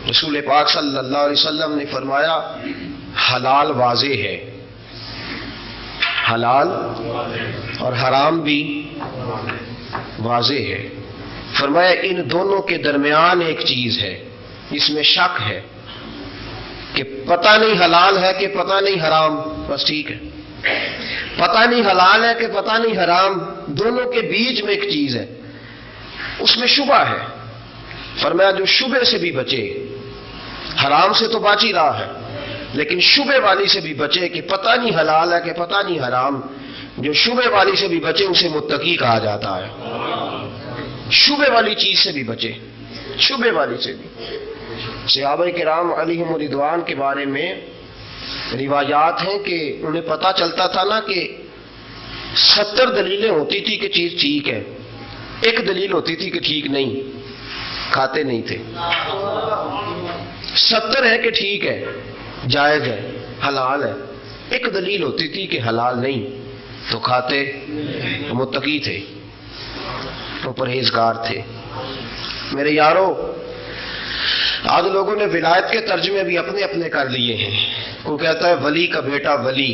رسول پاک صلی اللہ علیہ وسلم نے فرمایا حلال واضح ہے، حلال اور حرام بھی واضح ہے۔ فرمایا ان دونوں کے درمیان ایک چیز ہے جس میں شک ہے کہ پتہ نہیں حلال ہے کہ پتہ نہیں حرام، بس ٹھیک ہے، پتہ نہیں حلال ہے کہ پتہ نہیں حرام، دونوں کے بیچ میں ایک چیز ہے، اس میں شبہ ہے۔ فرمایا جو شبے سے بھی بچے، حرام سے تو بچ ہی رہا ہے لیکن شبے والی سے بھی بچے کہ پتہ نہیں حلال ہے کہ پتہ نہیں حرام، جو شبے والی سے بھی بچے اسے متقی کہا جاتا ہے۔ شبے والی چیز سے بھی بچے، شبے والی سے بھی۔ صحابہ کرام علیہم رضوان کے بارے میں روایات ہیں کہ انہیں پتہ چلتا تھا نا کہ 70 دلیلیں ہوتی تھی کہ چیز ٹھیک ہے، ایک دلیل ہوتی تھی کہ ٹھیک نہیں، کھاتے نہیں تھے۔ 70 ہے کہ ٹھیک ہے، جائز ہے، حلال ہے، ایک دلیل ہوتی تھی کہ حلال نہیں تو کھاتے، متقی تھے، وہ پرہیزگار تھے۔ میرے یارو، آج لوگوں نے ولایت کے ترجمے بھی اپنے اپنے کر لیے ہیں۔ کوئی کہتا ہے ولی کا بیٹا ولی،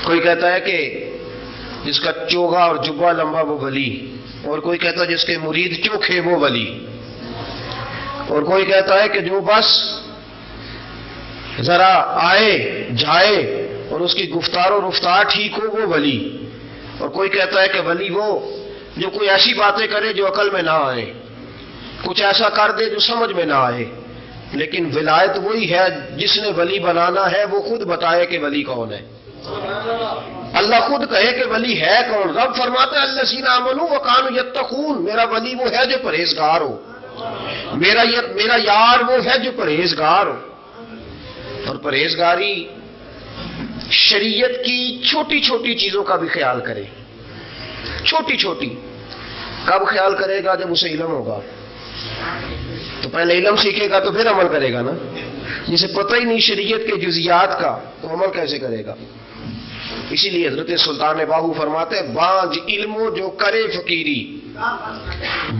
کوئی کہتا ہے کہ جس کا چوغا اور جبہ لمبا وہ ولی، اور کوئی کہتا ہے جس کے مرید چوکھے وہ ولی، اور کوئی کہتا ہے کہ جو بس ذرا آئے جائے اور اس کی گفتار و رفتار ٹھیک ہو وہ ولی، اور کوئی کہتا ہے کہ ولی وہ جو کوئی ایسی باتیں کرے جو عقل میں نہ آئے، کچھ ایسا کر دے جو سمجھ میں نہ آئے۔ لیکن ولایت وہی ہے جس نے ولی بنانا ہے وہ خود بتائے کہ ولی کون ہے، اللہ خود کہے کہ ولی ہے کون۔ رب فرماتا ہے الذین آمنوا وکانوا یتقون، میرا ولی وہ ہے جو پرہیزگار ہو، میرا یار وہ ہے جو پرہیزگار ہو۔ اور پرہیزگاری شریعت کی چھوٹی چھوٹی چیزوں کا بھی خیال کرے، چھوٹی چھوٹی۔ کب خیال کرے گا؟ جب اسے علم ہوگا، تو پہلے علم سیکھے گا تو پھر عمل کرے گا نا۔ جسے پتہ ہی نہیں شریعت کے جزیات کا تو عمل کیسے کرے گا؟ اسی لیے حضرت سلطان باہو فرماتے ہیں بانج علمو جو کرے فقیری،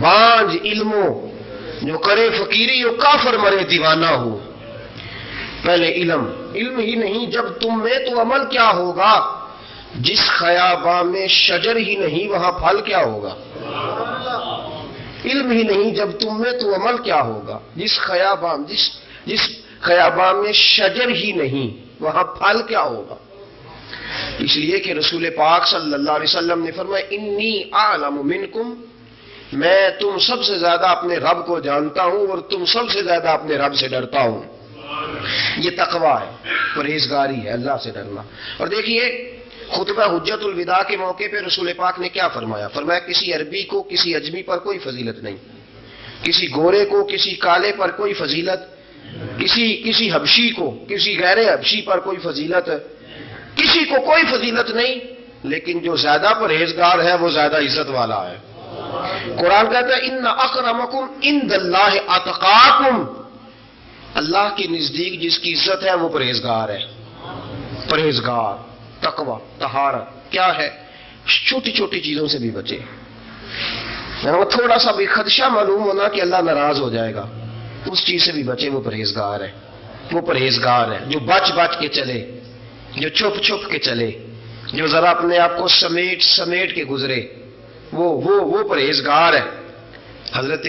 بانج علمو جو کرے فقیری وہ کافر مرے دیوانہ ہو۔ پہلے علم ہی نہیں، جب تم میں تو عمل کیا ہوگا؟ جس خیاباں میں شجر ہی نہیں وہاں پھل کیا ہوگا؟ علم ہی نہیں جب تم میں تو عمل کیا ہوگا؟ جس خیاباں میں شجر ہی نہیں وہاں پھل کیا ہوگا؟ اس لیے کہ رسول پاک صلی اللہ علیہ وسلم نے فرمایا انی اعلم منکم، میں تم سب سے زیادہ اپنے رب کو جانتا ہوں اور تم سب سے زیادہ اپنے رب سے ڈرتا ہوں۔ یہ تقویٰ ہے، پرہیزگاری ہے، اللہ سے ڈرنا۔ اور دیکھیے خطبہ حجت الوداع کے موقع پہ رسول پاک نے کیا فرمایا؟ فرمایا کسی عربی کو کسی اجمی پر کوئی فضیلت نہیں، کسی گورے کو کسی کالے پر کوئی فضیلت، کسی حبشی کو کسی غیر حبشی پر کوئی فضیلت، کسی کو کوئی فضیلت نہیں، لیکن جو زیادہ پرہیزگار ہے وہ زیادہ عزت والا ہے۔ قرآن کہتا ہے ان اکرمکم عند اللہ اتقاکم، اللہ کے نزدیک جس کی عزت ہے وہ پرہیزگار ہے۔ پرہیزگار، تقوی، طہارت کیا ہے؟ چھوٹی چھوٹی چیزوں سے بھی بچے۔ تھوڑا سا بھی خدشہ معلوم ہونا کہ اللہ ناراض ہو جائے گا، اس چیز سے بھی بچے، وہ پرہیزگار ہے۔ وہ پرہیزگار ہے جو بچ کے چلے، جو چھپ کے چلے، جو ذرا اپنے آپ کو سمیٹ کے گزرے، وہ پرہیزگار ہے۔ حضرت